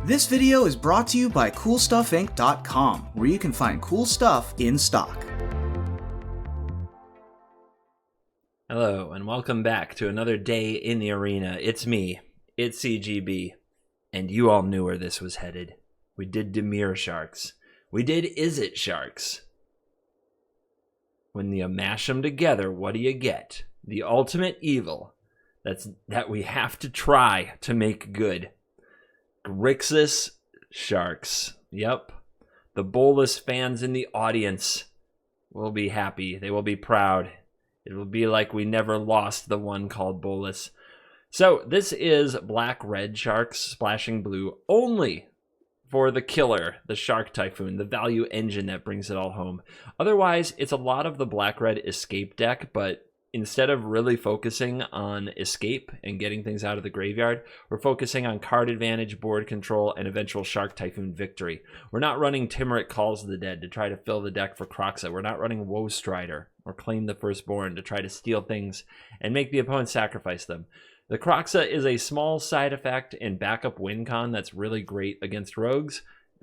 This video is brought to you by CoolStuffInc.com, where you can find cool stuff in stock. Hello, and welcome back to another day in the arena. It's me, it's CGB, and you all knew where this was headed. We did Dimir Sharks. We did Is It Sharks. When you mash them together, what do you get? The ultimate evil that we have to try to make good. Grixis Sharks. Yep. The Bolus fans in the audience will be happy. They will be proud. It will be like we never lost the one called Bolus. So this is black-red sharks splashing blue only for the killer, the Shark Typhoon, the value engine that brings it all home. Otherwise, it's a lot of the black-red escape deck, but instead of really focusing on escape and getting things out of the graveyard, we're focusing on card advantage, board control, and eventual Shark Typhoon victory. We're not running Timurit Calls of the Dead to try to fill the deck for Kroxa. We're not running Woe Strider or Claim the Firstborn to try to steal things and make the opponent sacrifice them. The Kroxa is a small side effect and backup win con that's really great against rogues.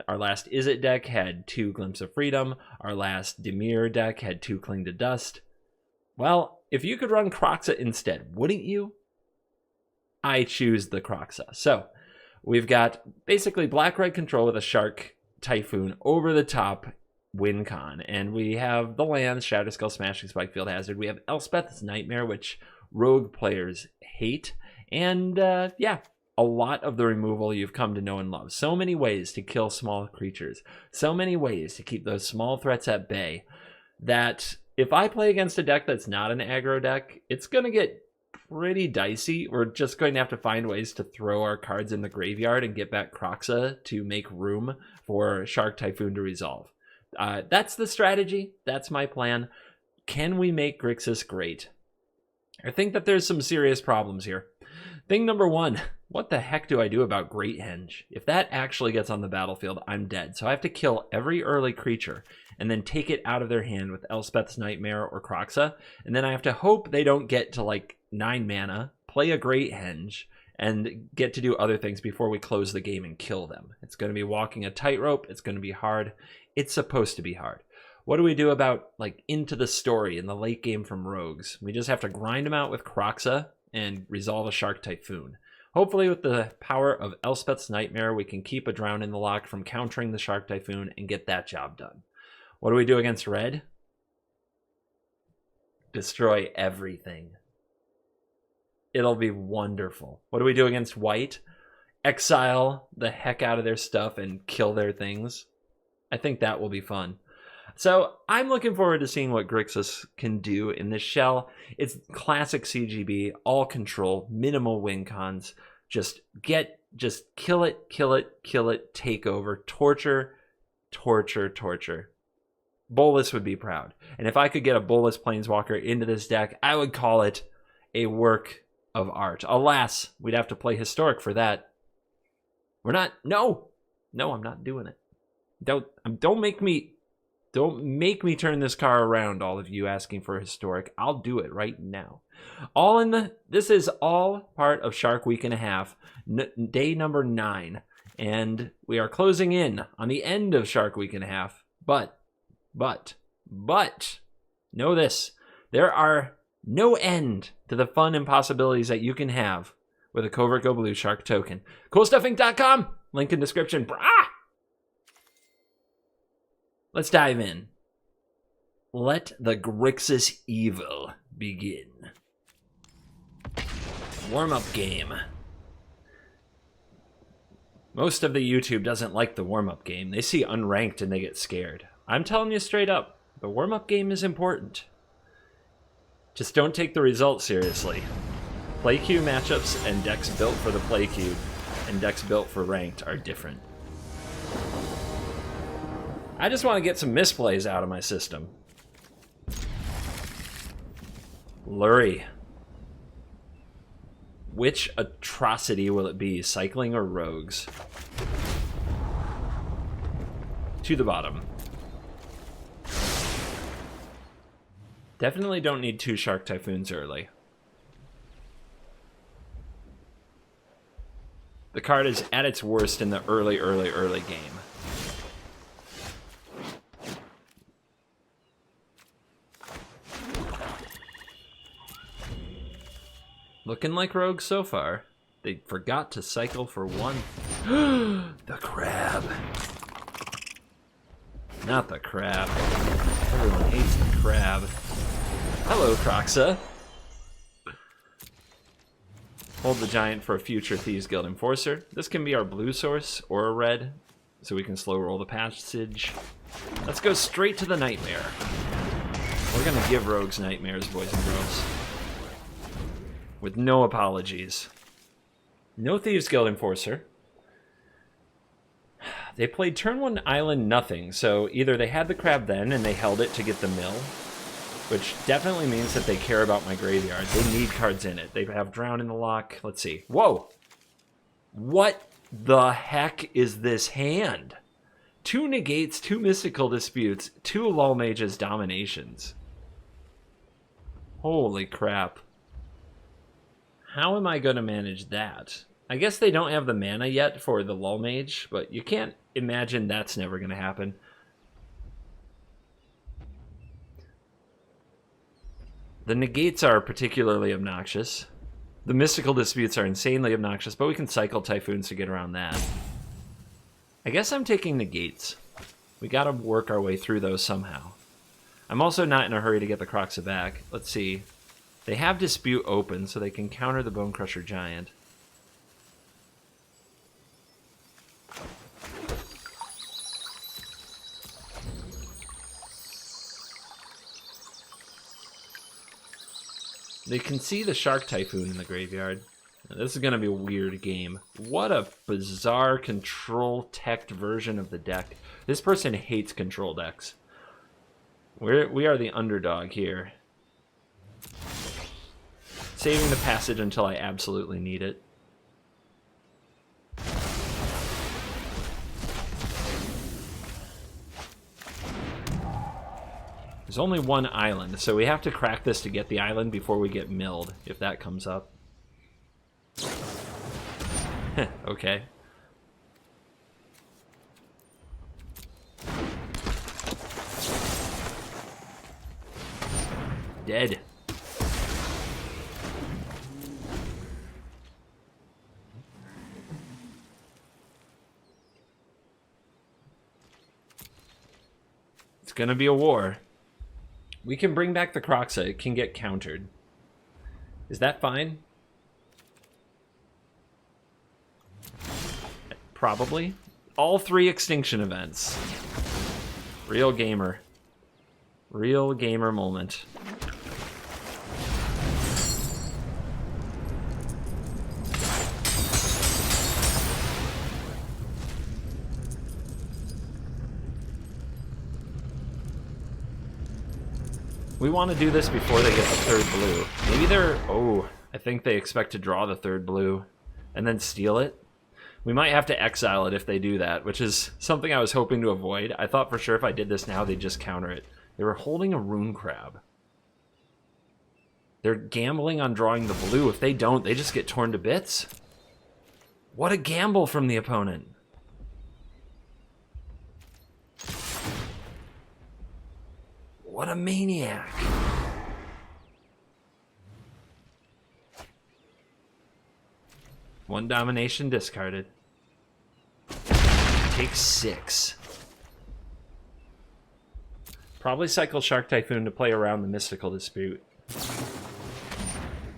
Our last Is It deck had 2 Glimpse of Freedom. Our last Dimir deck had 2 Cling to Dust. Well, if you could run Kroxa instead, wouldn't you? I choose the Kroxa. So we've got basically black-red control with a Shark Typhoon over the top win con. And we have the lands, Shatterskull, Smashing, Spikefield Hazard. We have Elspeth's Nightmare, which rogue players hate. And yeah, a lot of the removal you've come to know and love. So many ways to kill small creatures. So many ways to keep those small threats at bay that if I play against a deck that's not an aggro deck, it's going to get pretty dicey. We're just going to have to find ways to throw our cards in the graveyard and get back Kroxa to make room for Shark Typhoon to resolve. That's the strategy. That's my plan. Can we make Grixis great? I think that there's some serious problems here. Thing number one, what the heck do I do about Great Henge? If that actually gets on the battlefield, I'm dead. So I have to kill every early creature and then take it out of their hand with Elspeth's Nightmare or Kroxa. And then I have to hope they don't get to like 9 mana, play a Great Henge, and get to do other things before we close the game and kill them. It's going to be walking a tightrope. It's going to be hard. It's supposed to be hard. What do we do about like into the story in the late game from rogues? We just have to grind them out with Kroxa and resolve a Shark Typhoon. Hopefully with the power of Elspeth's Nightmare, we can keep a Drown in the Lock from countering the Shark Typhoon and get that job done. What do we do against red? Destroy everything. It'll be wonderful. What do we do against white? Exile the heck out of their stuff and kill their things. I think that will be fun. So I'm looking forward to seeing what Grixis can do in this shell. It's classic CGB, all control, minimal win cons. Just kill it, take over, torture. Bolus would be proud. And if I could get a Bolus Planeswalker into this deck, I would call it a work of art. Alas, we'd have to play Historic for that. No, I'm not doing it. Don't make me turn this car around, all of you asking for Historic. I'll do it right now. This is all part of Shark Week and a Half, day number 9. And we are closing in on the end of Shark Week and a Half. But, know this. There are no end to the fun and possibilities that you can have with a CovertGoBlue Shark token. CoolStuffInc.com, link in description. Let's dive in. Let the Grixis evil begin. Warm-up game. Most of the YouTube doesn't like the warm-up game. They see unranked and they get scared. I'm telling you straight up, the warm-up game is important. Just don't take the results seriously. Play queue matchups and decks built for the play queue and decks built for ranked are different. I just want to get some misplays out of my system. Lurie. Which atrocity will it be, cycling or rogues? To the bottom. Definitely don't need 2 Shark Typhoons early. The card is at its worst in the early game. Looking like rogues so far. They forgot to cycle for one. The crab. Not the crab. Everyone hates the crab. Hello, Croxa. Hold the giant for a future Thieves Guild Enforcer. This can be our blue source or a red, so we can slow roll the passage. Let's go straight to the nightmare. We're gonna give rogues nightmares, boys and girls. With no apologies. No Thieves Guild Enforcer. They played turn 1 island nothing, so either they had the crab then and they held it to get the mill, which definitely means that they care about my graveyard. They need cards in it. They have Drown in the lock. Let's see. Whoa! What the heck is this hand? 2 negates, 2 mystical disputes, 2 lull mages dominations. Holy crap. How am I going to manage that? I guess they don't have the mana yet for the lull mage, but you can't imagine that's never going to happen. The negates are particularly obnoxious. The mystical disputes are insanely obnoxious, but we can cycle Typhoons to get around that. I guess I'm taking negates. We gotta work our way through those somehow. I'm also not in a hurry to get the Croxa back. Let's see. They have Dispute open, so they can counter the Bone Crusher Giant. They can see the Shark Typhoon in the graveyard. Now, this is going to be a weird game. What a bizarre control-teched version of the deck. This person hates control decks. We are the underdog here. Saving the passage until I absolutely need it. There's only one island, so we have to crack this to get the island before we get milled, if that comes up. Okay. Dead. It's gonna be a war. We can bring back the Croxa. It can get countered. Is that fine? Probably. All 3 extinction events. Real gamer. Real gamer moment. We want to do this before they get the 3rd blue. Maybe they're... Oh, I think they expect to draw the 3rd blue and then steal it. We might have to exile it if they do that, which is something I was hoping to avoid. I thought for sure if I did this now, they'd just counter it. They were holding a Rune Crab. They're gambling on drawing the blue. If they don't, they just get torn to bits. What a gamble from the opponent. What a maniac. One domination discarded. Take 6. Probably cycle Shark Typhoon to play around the mystical dispute.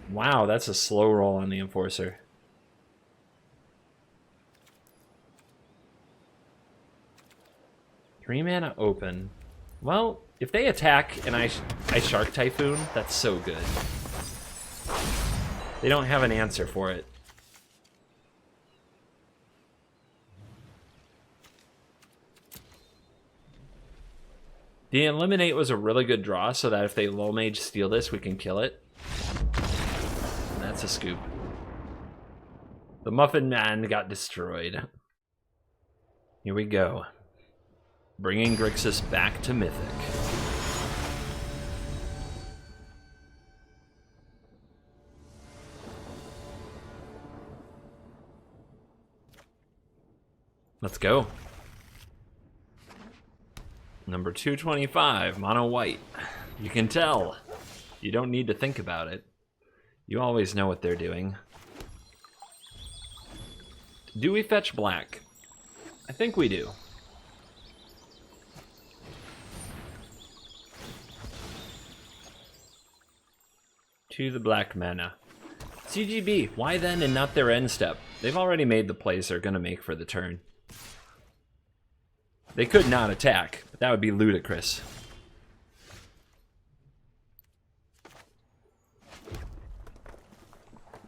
Wow, that's a slow roll on the Enforcer. Three mana open. Well, if they attack and I Shark Typhoon, that's so good. They don't have an answer for it. The Eliminate was a really good draw so that if they Lull Mage steal this, we can kill it. And that's a scoop. The Muffin Man got destroyed. Here we go. Bringing Grixis back to Mythic. Let's go. Number 225, mono white. You can tell. You don't need to think about it. You always know what they're doing. Do we fetch black? I think we do. To the black mana. CGB, why then and not their end step? They've already made the plays they're going to make for the turn. They could not attack, but that would be ludicrous.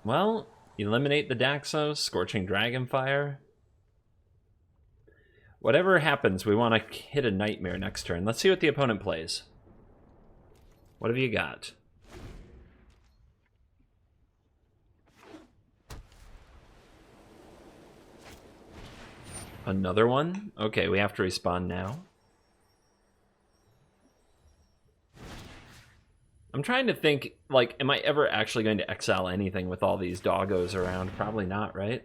Well, eliminate the Daxos, Scorching Dragonfire. Whatever happens, we want to hit a Nightmare next turn. Let's see what the opponent plays. What have you got? Another one? Okay, we have to respond now. I'm trying to think, like, am I ever actually going to exile anything with all these doggos around? Probably not, right?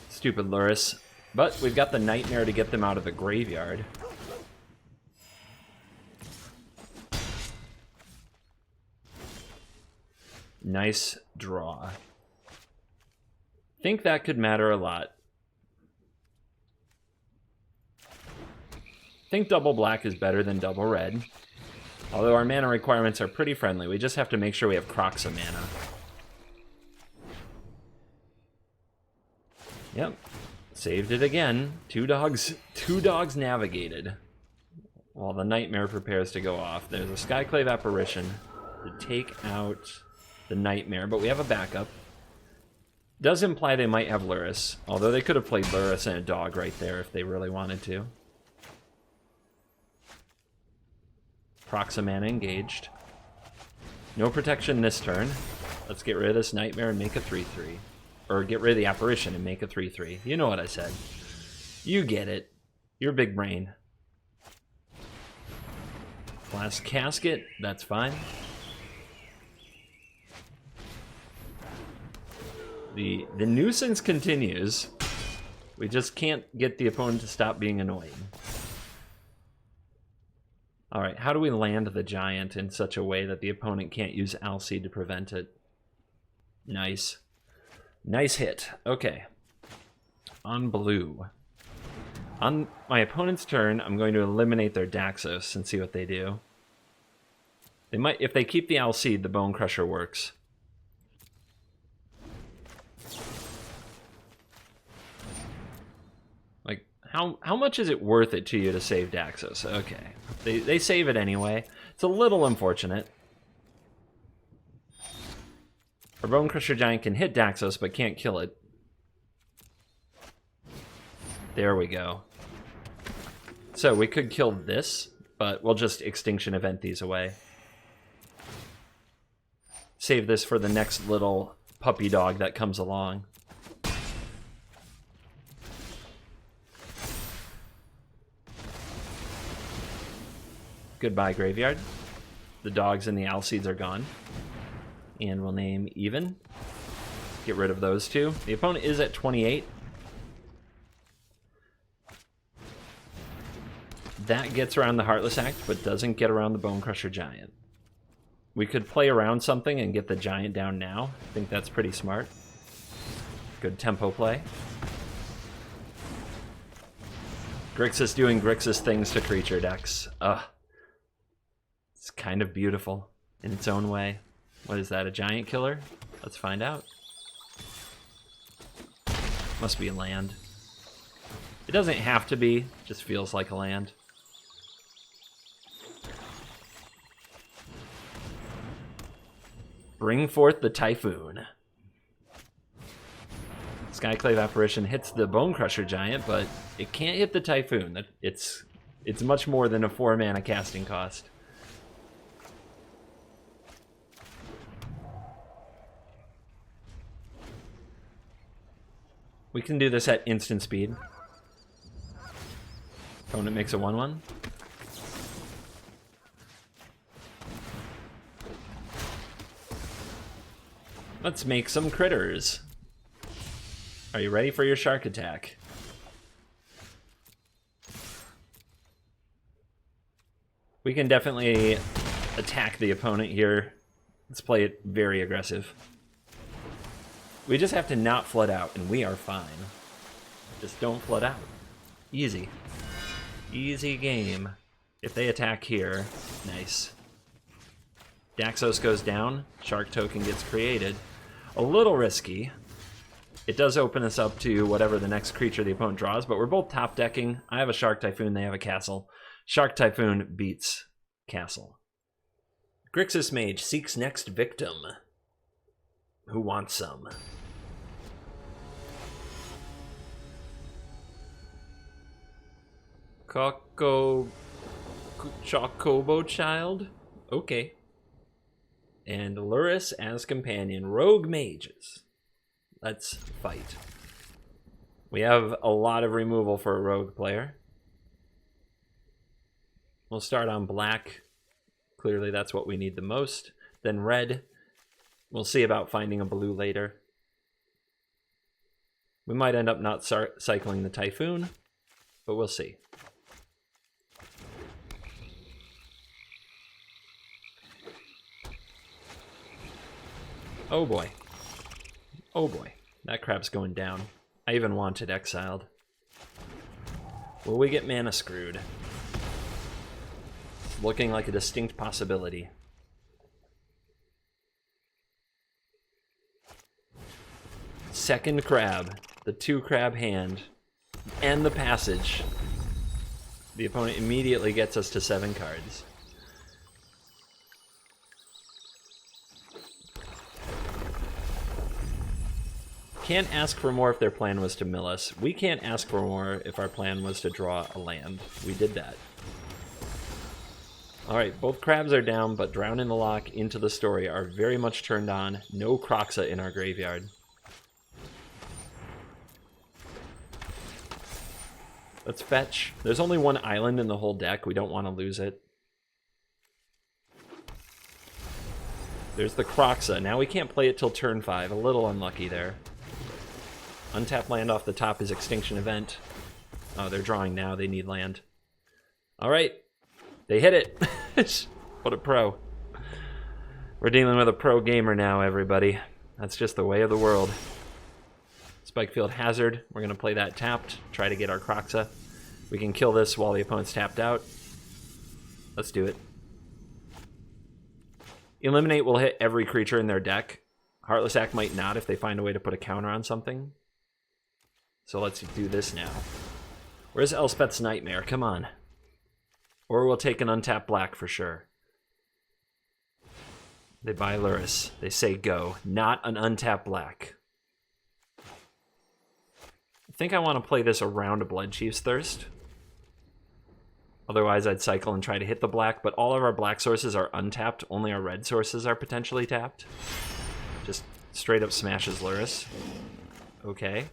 Stupid Luris. But we've got the Nightmare to get them out of the graveyard. Nice draw. Think that could matter a lot. Think double black is better than double red. Although our mana requirements are pretty friendly. We just have to make sure we have Croxa mana. Yep. Saved it again. Two dogs navigated. While the Nightmare prepares to go off. There's a Skyclave Apparition to take out the Nightmare, but we have a backup. Does imply they might have Luris, although they could have played Luris and a dog right there if they really wanted to. Croxa mana engaged. No protection this turn. Let's get rid of this Nightmare and make a 3/3. Or get rid of the Apparition and make a 3/3. You know what I said. You get it. You're big brain. Glass Casket, that's fine. The nuisance continues. We just can't get the opponent to stop being annoying. Alright, how do we land the giant in such a way that the opponent can't use Alseid to prevent it? Nice. Nice hit. Okay. On blue. On my opponent's turn, I'm going to eliminate their Daxos and see what they do. They might, if they keep the Alseid, the Bone Crusher works. Like, how much is it worth it to you to save Daxos? Okay. They save it anyway. It's a little unfortunate. Our Bone Crusher Giant can hit Daxos, but can't kill it. There we go. So we could kill this, but we'll just Extinction Event these away. Save this for the next little puppy dog that comes along. Goodbye, graveyard. The dogs and the Alseids are gone. And we'll name even. Get rid of those two. The opponent is at 28. That gets around the Heartless Act, but doesn't get around the Bone Crusher Giant. We could play around something and get the Giant down now. I think that's pretty smart. Good tempo play. Grixis doing Grixis things to creature decks. Ugh. It's kind of beautiful in its own way. What is that, a giant killer? Let's find out. Must be a land. It doesn't have to be, just feels like a land. Bring forth the Typhoon. Skyclave Apparition hits the Bone Crusher Giant, but it can't hit the Typhoon. It's much more than a 4-mana casting cost. We can do this at instant speed. Opponent makes a 1/1. Let's make some critters. Are you ready for your shark attack? We can definitely attack the opponent here. Let's play it very aggressive. We just have to not flood out, and we are fine. Just don't flood out. Easy. Easy game. If they attack here, nice. Daxos goes down, Shark Token gets created. A little risky. It does open us up to whatever the next creature the opponent draws, but we're both top decking. I have a Shark Typhoon, they have a Castle. Shark Typhoon beats Castle. Grixis Mage seeks next victim. Who wants some? Chocobo Child? Okay. And Luris as companion. Rogue Mages. Let's fight. We have a lot of removal for a rogue player. We'll start on black. Clearly that's what we need the most. Then red. We'll see about finding a blue later. We might end up not cycling the Typhoon, but we'll see. Oh boy. Oh boy. That crap's going down. I even wanted exiled. Will we get mana screwed? Looking like a distinct possibility. Second crab. The 2 crab hand. And the passage. The opponent immediately gets us to 7 cards. Can't ask for more if their plan was to mill us. We can't ask for more if our plan was to draw a land. We did that. Alright, both crabs are down, but Drown in the Loch, Into the Story are very much turned on. No Croxa in our graveyard. Let's fetch. There's only 1 island in the whole deck. We don't want to lose it. There's the Croxa. Now we can't play it till turn 5. A little unlucky there. Untap land off the top is Extinction Event. Oh, they're drawing now. They need land. Alright. They hit it. What a pro. We're dealing with a pro gamer now, everybody. That's just the way of the world. Spikefield Hazard. We're going to play that tapped. Try to get our Croxa. We can kill this while the opponent's tapped out. Let's do it. Eliminate will hit every creature in their deck. Heartless Act might not if they find a way to put a counter on something. So let's do this now. Where's Elspeth's Nightmare? Come on. Or we'll take an untapped black for sure. They buy Luris. They say go. Not an untapped black. I think I want to play this around a Bloodchief's Thirst. Otherwise I'd cycle and try to hit the black, but all of our black sources are untapped. Only our red sources are potentially tapped. Just straight up smashes Luris. Okay.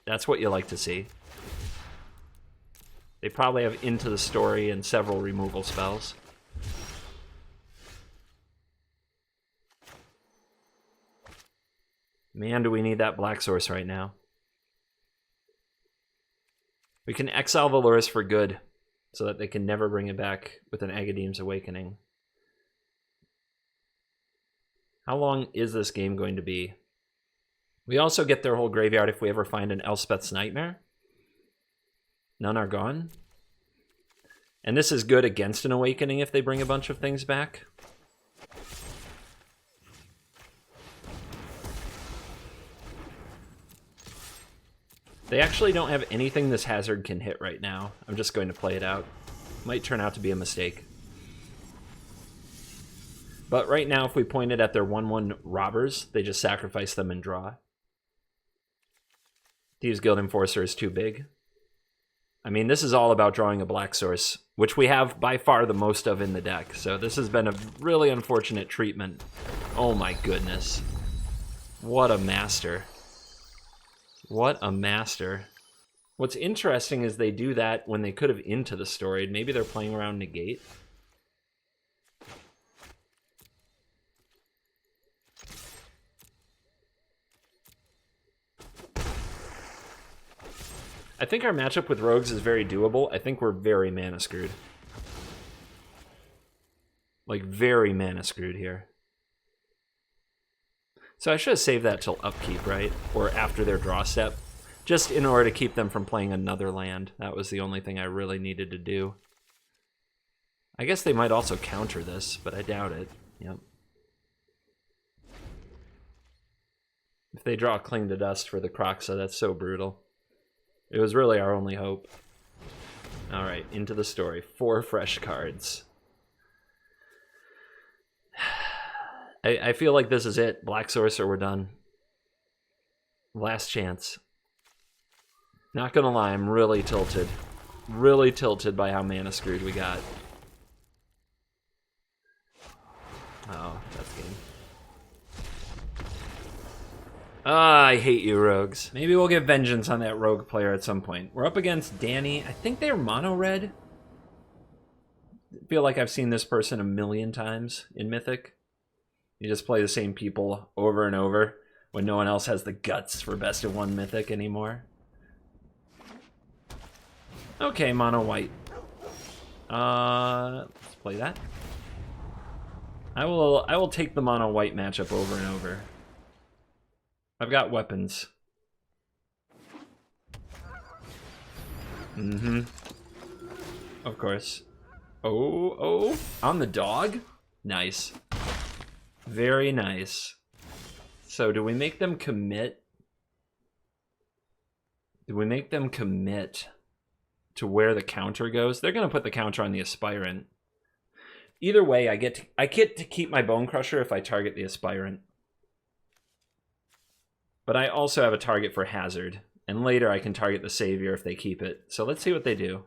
That's what you like to see. They probably have Into the Story and several removal spells. Man, do we need that black source right now. We can exile the Luris for good, so that they can never bring it back with an Agadeem's Awakening. How long is this game going to be? We also get their whole graveyard if we ever find an Elspeth's Nightmare. None are gone. And this is good against an Awakening if they bring a bunch of things back. They actually don't have anything this hazard can hit right now. I'm just going to play it out. Might turn out to be a mistake. But right now, if we point it at their 1/1 robbers, they just sacrifice them and draw. Thieves Guild Enforcer is too big. I mean, this is all about drawing a black source, which we have by far the most of in the deck. So this has been a really unfortunate treatment. Oh my goodness. What a master. What a master. What's interesting is they do that when they could have Into the Story. Maybe they're playing around Negate. I think our matchup with rogues is very doable. I think we're very mana screwed. Like, very mana screwed here. So I should have saved that till upkeep, right? Or after their draw step. Just in order to keep them from playing another land. That was the only thing I really needed to do. I guess they might also counter this, but I doubt it. Yep. If they draw Cling to Dust for the Croxa, that's so brutal. It was really our only hope. Alright, into the story. 4 fresh cards. I feel like this is it. Black Sorcerer, we're done. Last chance. Not gonna lie, I'm really tilted. Really tilted by how mana screwed we got. Oh, that's game. Ah, I hate you, rogues. Maybe we'll get vengeance on that rogue player at some point. We're up against Danny. I think they're mono red. I feel like I've seen this person a million times in Mythic. You just play the same people over and over when no one else has the guts for best of 1 Mythic anymore. Okay, mono white. Let's play that. I will take the mono white matchup over and over. I've got weapons. Mm-hmm. Of course. Oh, on the dog? Nice. Very nice. So do we make them commit? Do we make them commit to where the counter goes? They're going to put the counter on the Aspirant. Either way, I get to keep my Bone Crusher if I target the Aspirant. But I also have a target for Hazard. And later I can target the Savior if they keep it. So let's see what they do.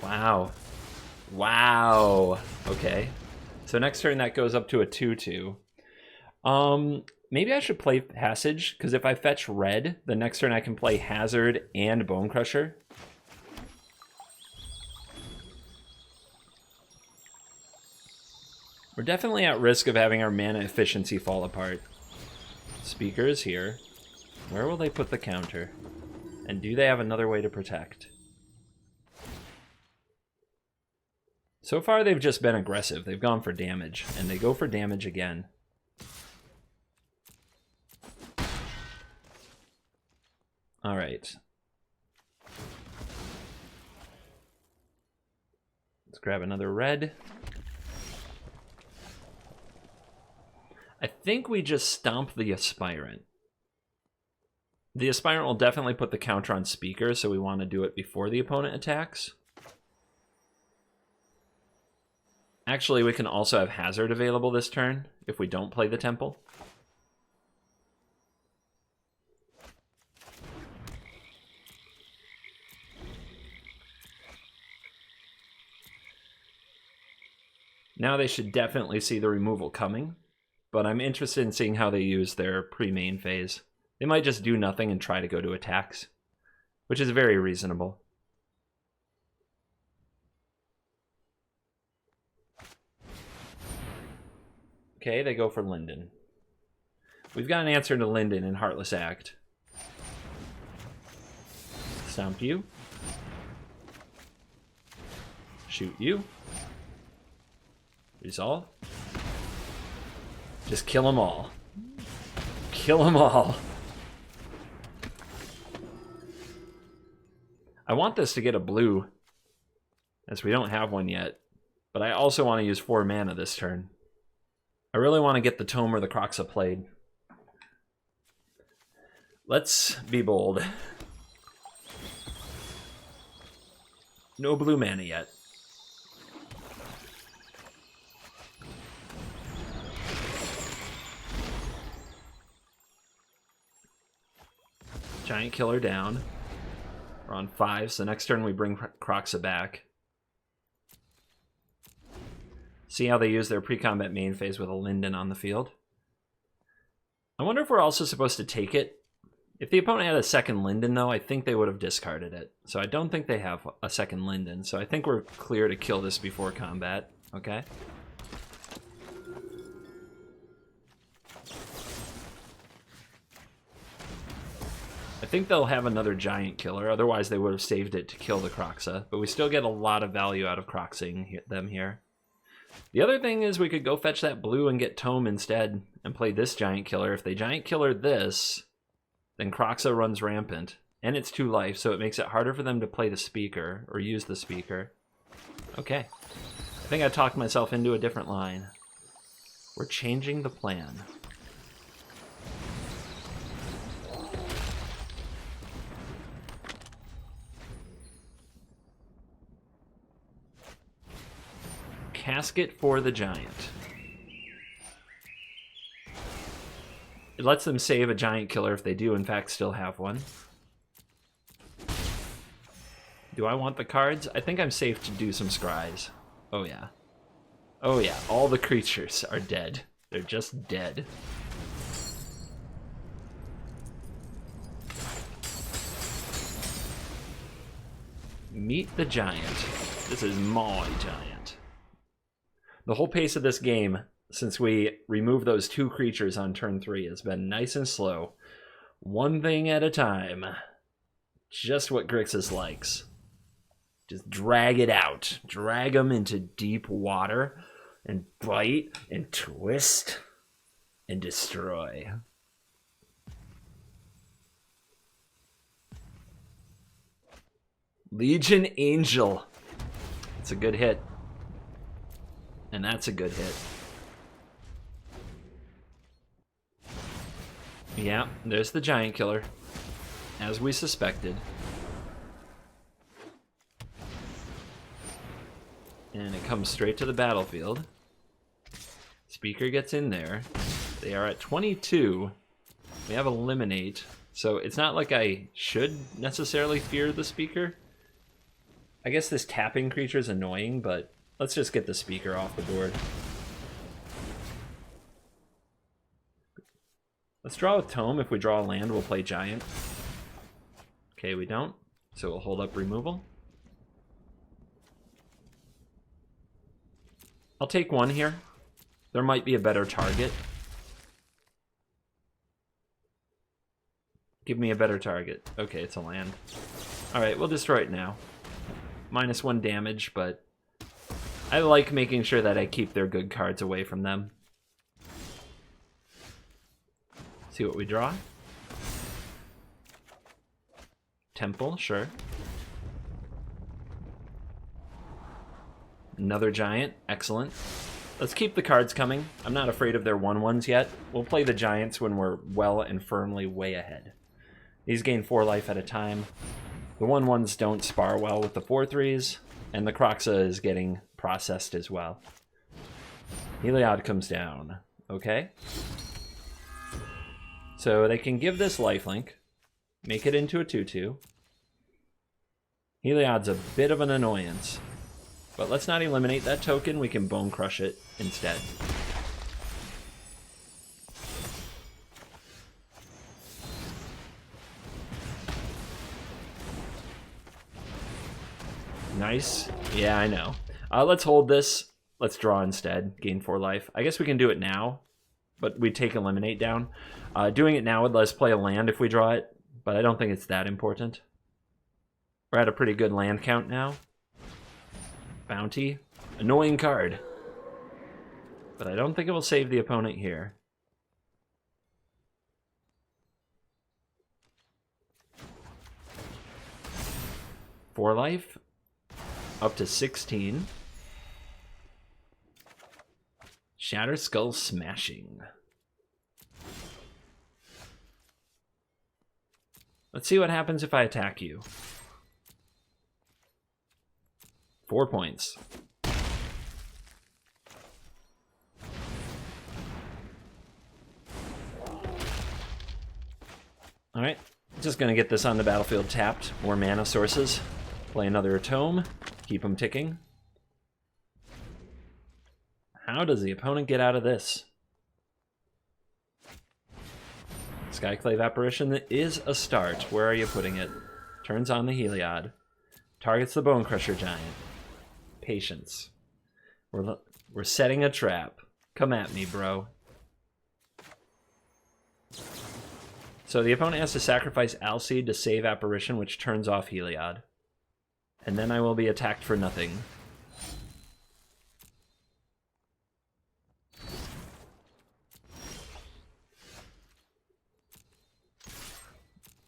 Wow. Wow. Okay. So next turn that goes up to a 2/2. Maybe I should play Passage, because if I fetch red, the next turn I can play Hazard and Bone Crusher. We're definitely at risk of having our mana efficiency fall apart. Speaker is here. Where will they put the counter? And do they have another way to protect? So far they've just been aggressive. They've gone for damage, and they go for damage again. Alright. Let's grab another red. I think we just stomp the Aspirant. The Aspirant will definitely put the counter on Speaker, so we want to do it before the opponent attacks. Actually, we can also have Hazard available this turn if we don't play the Temple. Now they should definitely see the removal coming, but I'm interested in seeing how they use their pre-main phase. They might just do nothing and try to go to attacks, which is very reasonable. Okay, they go for Linden. We've got an answer to Linden in Heartless Act. Stomp you. Shoot you. Resolve. Just kill them all. Kill them all. I want this to get a blue, as we don't have one yet. But I also want to use 4 mana this turn. I really want to get the Tome or the Croxa played. Let's be bold. No blue mana yet. Giant Killer down. We're on 5, so next turn we bring Croxa back. See how they use their pre-combat main phase with a Linden on the field. I wonder if we're also supposed to take it. If the opponent had a second Linden, though, I think they would have discarded it. So I don't think they have a second Linden. So I think we're clear to kill this before combat. Okay. think they'll have another giant killer, otherwise they would have saved it to kill the Croxa, but we still get a lot of value out of Croxing them here. The other thing is we could go fetch that blue and get Tome instead and play this giant killer. If they giant killer this, then Croxa runs rampant, and it's 2 life, so it makes it harder for them to play the speaker or use the speaker. Okay. I think I talked myself into a different line. We're changing the plan. Casket for the giant. It lets them save a giant killer if they do in fact still have one. Do I want the cards? I think I'm safe to do some scries. Oh yeah. Oh yeah, all the creatures are dead. They're just dead. Meet the giant. This is my giant. The whole pace of this game, since we removed those 2 creatures on turn 3, has been nice and slow. One thing at a time. Just what Grixis likes. Just drag it out. Drag them into deep water and bite and twist and destroy. Legion Angel. It's a good hit. And that's a good hit. Yeah, there's the giant killer, as we suspected. And it comes straight to the battlefield. Speaker gets in there. They are at 22. We have Eliminate, so it's not like I should necessarily fear the speaker. I guess this tapping creature is annoying, but let's just get the speaker off the board. Let's draw with Tome. If we draw a land, we'll play Giant. Okay, we don't, so we'll hold up removal. I'll take 1 here. There might be a better target. Give me a better target. Okay, it's a land. Alright, we'll destroy it now. -1 damage, but I like making sure that I keep their good cards away from them. See what we draw. Temple, sure. Another giant, excellent. Let's keep the cards coming. I'm not afraid of their 1/1s yet. We'll play the giants when we're well and firmly way ahead. These gain 4 life at a time. The 1/1s don't spar well with the 4/3s, and the Croxa is getting processed as well. Heliod comes down. Okay. So they can give this lifelink, make it into a 2/2. Heliod's a bit of an annoyance, but let's not eliminate that token. We can Bone Crush it instead. Nice. Yeah, I know. Let's hold this. Let's draw instead. Gain 4 life. I guess we can do it now, but we take Eliminate down. Doing it now would let us play a land if we draw it, but I don't think it's that important. We're at a pretty good land count now. Bounty. Annoying card. But I don't think it will save the opponent here. Four life. Up to 16. Shatter Skull Smashing. Let's see what happens if I attack you. 4 points. Alright, just gonna get this on the battlefield tapped. More mana sources. Play another Tome. Keep them ticking. How does the opponent get out of this? Skyclave Apparition is a start. Where are you putting it? Turns on the Heliod. Targets the Bone Crusher Giant. Patience. We're setting a trap. Come at me, bro. So the opponent has to sacrifice Alseid to save Apparition, which turns off Heliod. And then I will be attacked for nothing.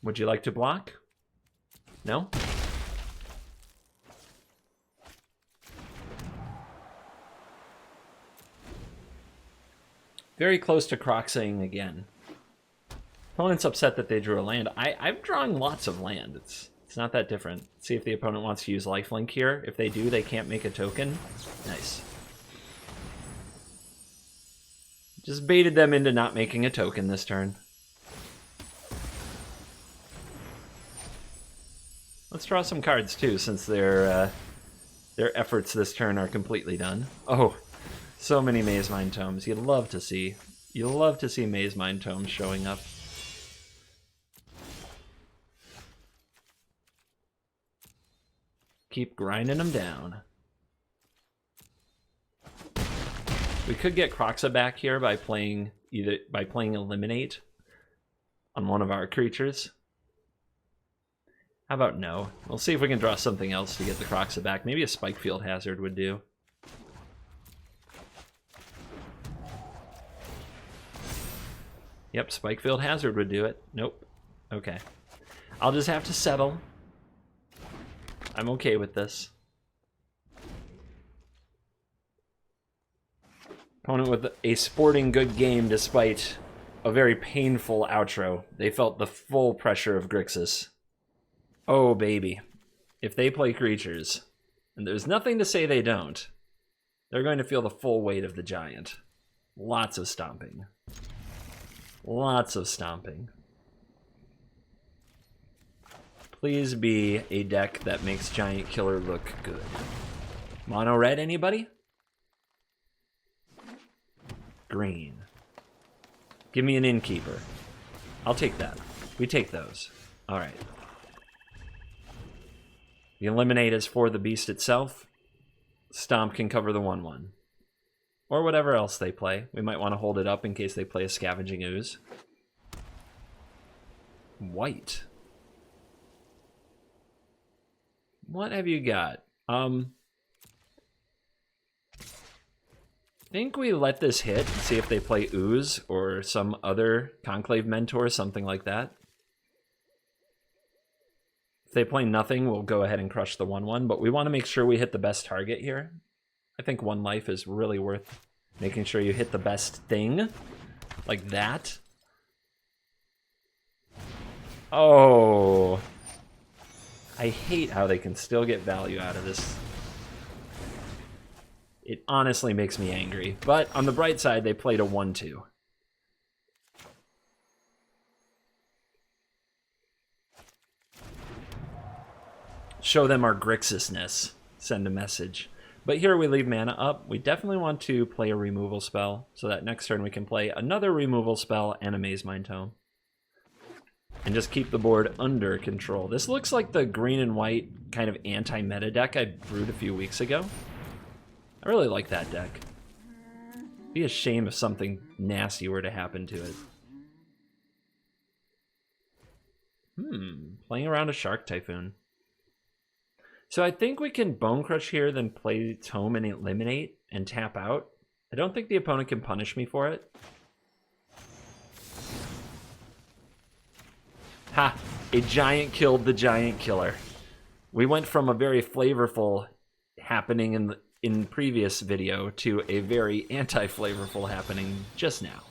Would you like to block? No? Very close to Croxing again. Opponent's upset that they drew a land. I'm drawing lots of land. It's not that different. Let's see if the opponent wants to use lifelink here. If they do, they can't make a token. Nice. Just baited them into not making a token this turn. Let's draw some cards too, since their efforts this turn are completely done. Oh, so many Maze Mind Tomes. You'd love to see Maze Mind Tomes showing up. Keep grinding them down. We could get Kroxa back here by playing Eliminate on one of our creatures. How about no? We'll see if we can draw something else to get the Kroxa back. Maybe a Spikefield Hazard would do. Yep, Spikefield Hazard would do it. Nope. Okay. I'll just have to settle. I'm okay with this. Opponent with a sporting good game despite a very painful outro. They felt the full pressure of Grixis. Oh, baby. If they play creatures, and there's nothing to say they don't, they're going to feel the full weight of the giant. Lots of stomping. Lots of stomping. Please be a deck that makes Giant Killer look good. Mono red, anybody? Green. Give me an Innkeeper. I'll take that. We take those. All right. The Eliminate is for the beast itself. Stomp can cover the 1/1. Or whatever else they play. We might want to hold it up in case they play a Scavenging Ooze. White. What have you got? I think we let this hit and see if they play Ooze or some other Conclave Mentor, something like that. If they play nothing, we'll go ahead and crush the 1/1, but we want to make sure we hit the best target here. I think 1 life is really worth making sure you hit the best thing, like that. Oh, I hate how they can still get value out of this. It honestly makes me angry, but on the bright side, they played a 1/2. Show them our Grixis-ness. Send a message. But here we leave mana up. We definitely want to play a removal spell, so that next turn we can play another removal spell and a Maze Mind Tome. And just keep the board under control. This looks like the green and white kind of anti-meta deck I brewed a few weeks ago. I really like that deck. It'd be a shame if something nasty were to happen to it. Playing around a Shark Typhoon. So I think we can Bone Crush here, then play Tome and Eliminate and tap out. I don't think the opponent can punish me for it. Ha! A giant killed the giant killer. We went from a very flavorful happening in previous video to a very anti-flavorful happening just now.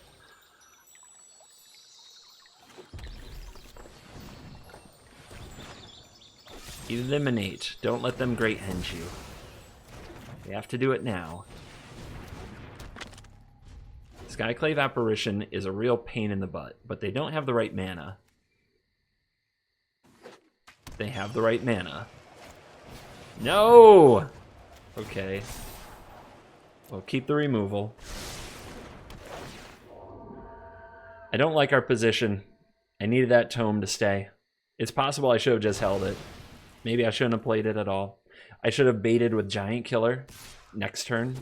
Eliminate. Don't let them Great Henge you. We have to do it now. Skyclave Apparition is a real pain in the butt, but they don't have the right mana. They have the right mana. No! Okay. We'll keep the removal. I don't like our position. I needed that tome to stay. It's possible I should have just held it. Maybe I shouldn't have played it at all. I should have baited with Giant Killer next turn.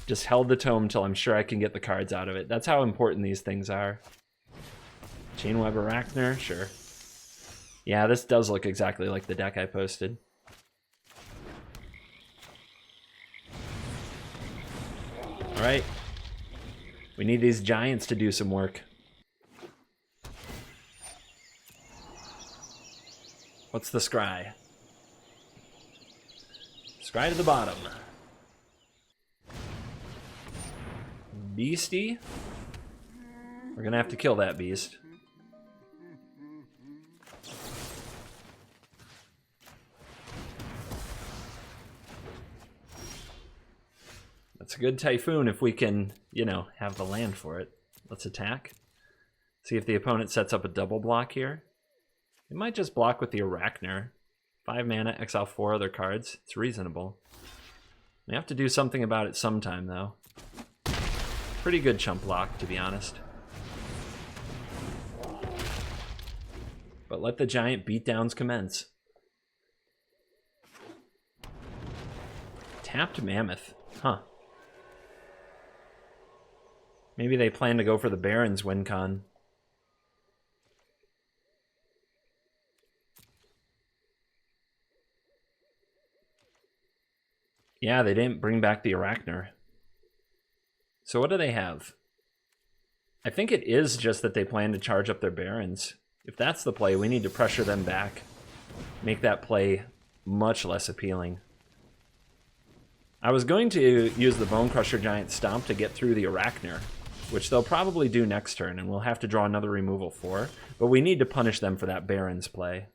Just held the tome till I'm sure I can get the cards out of it. That's how important these things are. Chainweb Arachner, sure. Yeah, this does look exactly like the deck I posted. Alright. We need these giants to do some work. What's the scry? Scry to the bottom. Beastie? We're gonna have to kill that beast. That's a good Typhoon if we can, you know, have the land for it. Let's attack. See if the opponent sets up a double block here. It might just block with the Arachner. 5 mana, exile 4 other cards. It's reasonable. We have to do something about it sometime, though. Pretty good chump block, to be honest. But let the giant beatdowns commence. Tapped Mammoth. Huh. Maybe they plan to go for the Baron's win con. Yeah, they didn't bring back the Arachner. So what do they have? I think it is just that they plan to charge up their Barons. If that's the play, we need to pressure them back. Make that play much less appealing. I was going to use the Bone Crusher Giant Stomp to get through the Arachner, which they'll probably do next turn, and we'll have to draw another removal for. But we need to punish them for that Baron's play.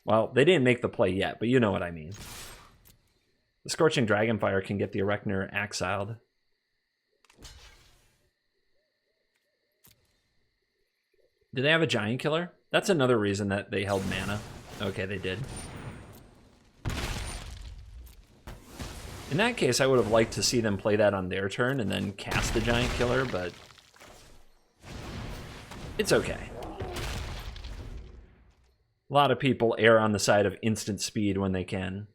Well, they didn't make the play yet, but you know what I mean. The Scorching Dragonfire can get the Arachner exiled. Do they have a Giant Killer? That's another reason that they held mana. Okay, they did. In that case, I would have liked to see them play that on their turn and then cast the Giant Killer, but it's okay. A lot of people err on the side of instant speed when they can.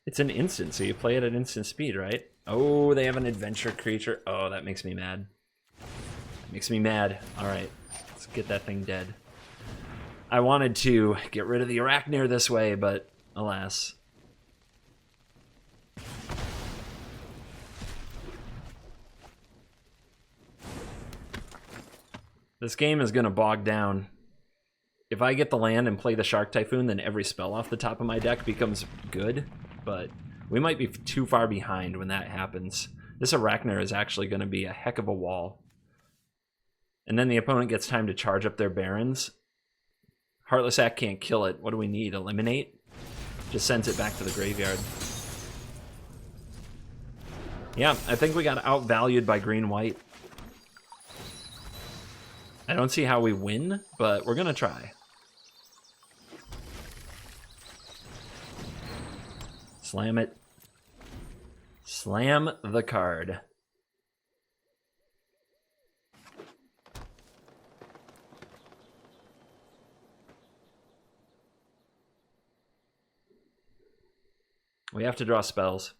It's an instant, so you play it at instant speed, right? Oh, they have an adventure creature. Oh, that makes me mad. That makes me mad. All right, let's get that thing dead. I wanted to get rid of the Arachner this way, but alas. This game is going to bog down. If I get the land and play the Shark Typhoon, then every spell off the top of my deck becomes good. But we might be too far behind when that happens. This Arachner is actually going to be a heck of a wall. And then the opponent gets time to charge up their Barons. Heartless Act can't kill it. What do we need? Eliminate? Just sends it back to the graveyard. Yeah, I think we got outvalued by green-white. I don't see how we win, but we're going to try. Slam it. Slam the card. We have to draw spells.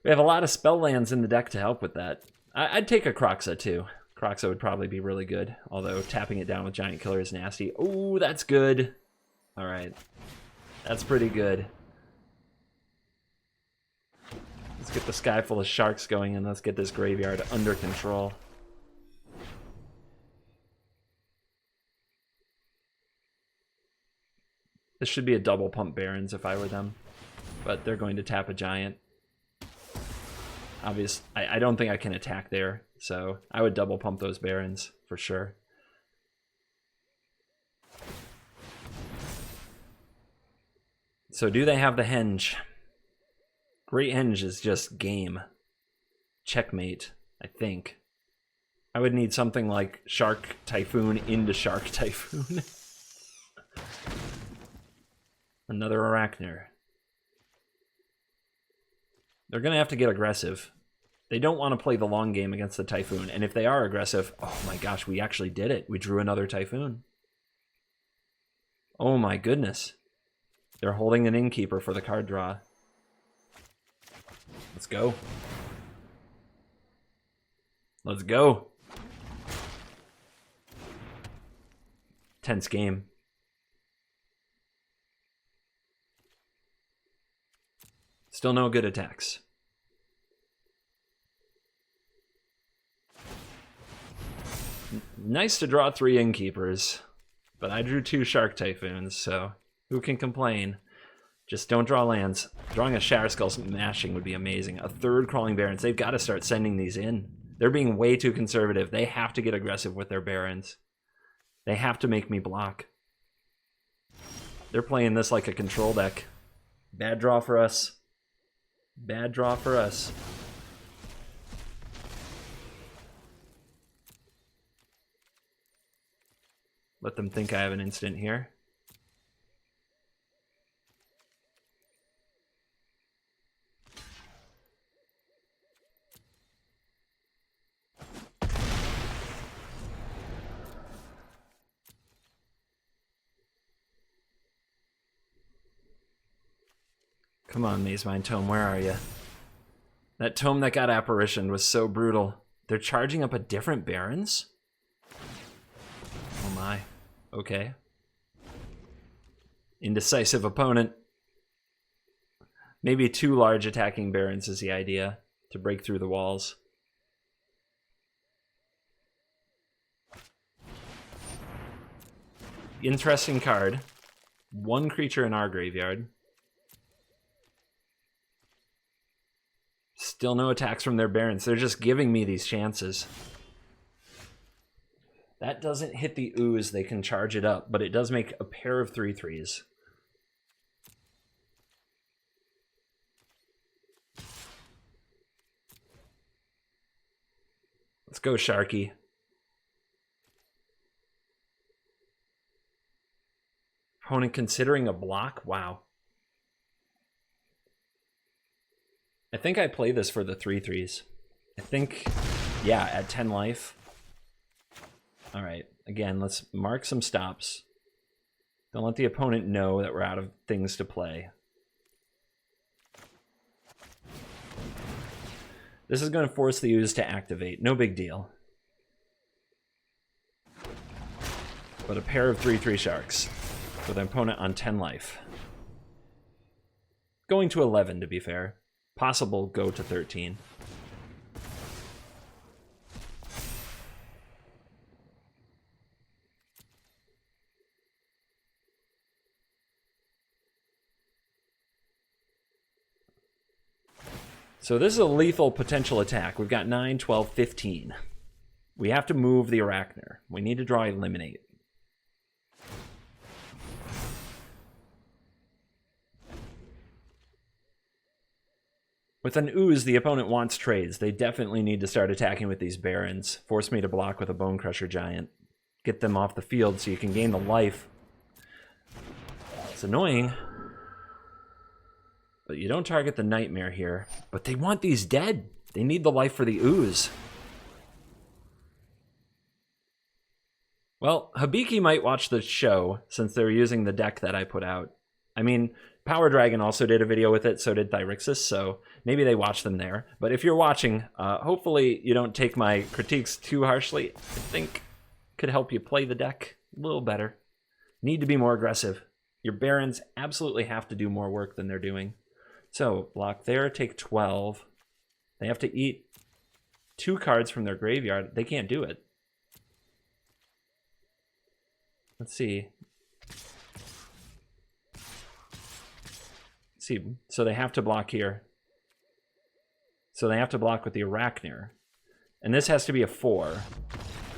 We have a lot of spell lands in the deck to help with that. I'd take a Kroxa too. Kroxa would probably be really good, although tapping it down with Giant Killer is nasty. Oh, that's good. All right. That's pretty good. Let's get the sky full of sharks going and let's get this graveyard under control. This should be a double pump Barons if I were them, but they're going to tap a giant. Obviously, I don't think I can attack there, so I would double pump those Barons for sure. So do they have the henge? Great Henge is just game. Checkmate, I think. I would need something like Shark Typhoon into Shark Typhoon. Another Arachner. They're going to have to get aggressive. They don't want to play the long game against the Typhoon. And if they are aggressive, oh my gosh, we actually did it. We drew another Typhoon. Oh my goodness. They're holding an Innkeeper for the card draw. Let's go. Let's go. Tense game. Still no good attacks. Nice to draw 3 Innkeepers, but I drew 2 Shark Typhoons, so who can complain? Just don't draw lands. Drawing a Shatterskull Smashing would be amazing. A 3rd Crawling Barrens. They've got to start sending these in. They're being way too conservative. They have to get aggressive with their Barrens. They have to make me block. They're playing this like a control deck. Bad draw for us. Bad draw for us. Let them think I have an instant here. Come on, Mazemind Tome, where are you? That tome that got apparitioned was so brutal. They're charging up a different Barrens? Oh my. Okay. Indecisive opponent. Maybe 2 large attacking Barrens is the idea to break through the walls. Interesting card. 1 creature in our graveyard. Still no attacks from their Barrens. They're just giving me these chances. That doesn't hit the ooze. They can charge it up, but it does make a pair of 3/3s. Let's go, Sharky. Opponent considering a block? Wow. I think I play this for the 3/3s. I think, yeah, at 10 life. All right, again, let's mark some stops. Don't let the opponent know that we're out of things to play. This is going to force the ooze to activate. No big deal. But a pair of 3/3 sharks with an opponent on 10 life. Going to 11, to be fair. Possible go to 13. So this is a lethal potential attack. We've got 9, 12, 15. We have to move the Arachner. We need to draw Eliminate. With an ooze, the opponent wants trades. They definitely need to start attacking with these Barrens. Force me to block with a Bone Crusher Giant. Get them off the field so you can gain the life. It's annoying. But you don't target the Nightmare here. But they want these dead. They need the life for the ooze. Well, Hibiki might watch the show since they're using the deck that I put out. I mean, Power Dragon also did a video with it, so did Grixis, so maybe they watch them there. But if you're watching, hopefully you don't take my critiques too harshly. I think could help you play the deck a little better. Need to be more aggressive. Your Barrens absolutely have to do more work than they're doing. So, block there, take 12. They have to eat 2 cards from their graveyard. They can't do it. Let's see. So they have to block here. So they have to block with the Arachner. And this has to be a 4.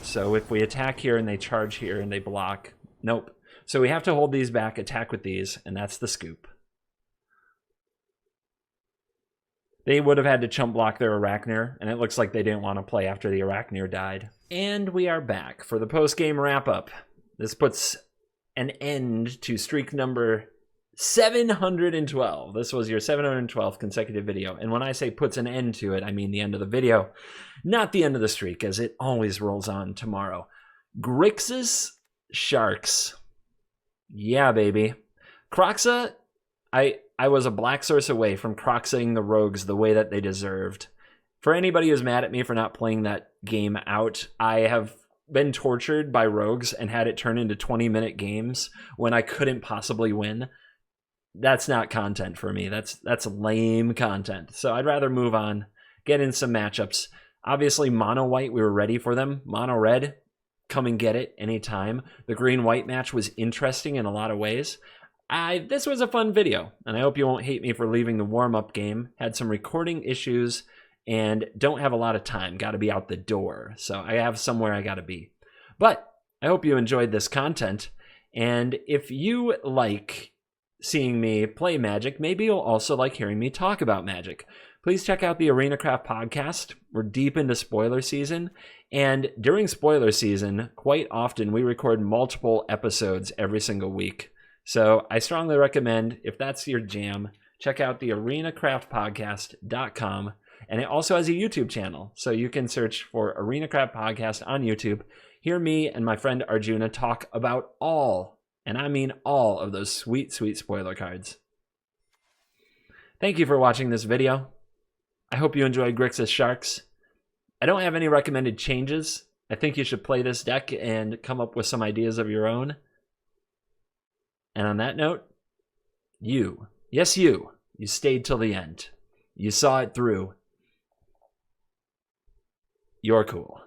So if we attack here and they charge here and they block, nope. So we have to hold these back, attack with these, and that's the scoop. They would have had to chump block their Arachner, and it looks like they didn't want to play after the Arachner died. And we are back for the post-game wrap-up. This puts an end to streak number 712. This was your 712th consecutive video. And when I say puts an end to it, I mean the end of the video, not the end of the streak, as it always rolls on tomorrow. Grixis Sharks. Yeah, baby. Croxa, I was a black source away from Croxing the Rogues the way that they deserved. For anybody who's mad at me for not playing that game out, I have been tortured by rogues and had it turn into 20-minute games when I couldn't possibly win, that's not content for me. That's lame content. So I'd rather move on, get in some matchups. Obviously, mono white, we were ready for them. Mono red, come and get it anytime. The green white match was interesting in a lot of ways. This was a fun video, and I hope you won't hate me for leaving the warm-up game. Had some recording issues and don't have a lot of time. Got to be out the door. So I have somewhere I got to be. But I hope you enjoyed this content. And if you like seeing me play Magic, maybe you'll also like hearing me talk about Magic. Please check out the ArenaCraft podcast. We're deep into spoiler season. And during spoiler season, quite often we record multiple episodes every single week. So I strongly recommend, if that's your jam, check out the arenacraftpodcast.com. And it also has a YouTube channel, so you can search for ArenaCraft Podcast on YouTube. Hear me and my friend Arjuna talk about all, and I mean all, of those sweet, sweet spoiler cards. Thank you for watching this video. I hope you enjoyed Grixis Sharks. I don't have any recommended changes. I think you should play this deck and come up with some ideas of your own. And on that note, you stayed till the end. You saw it through. You're cool.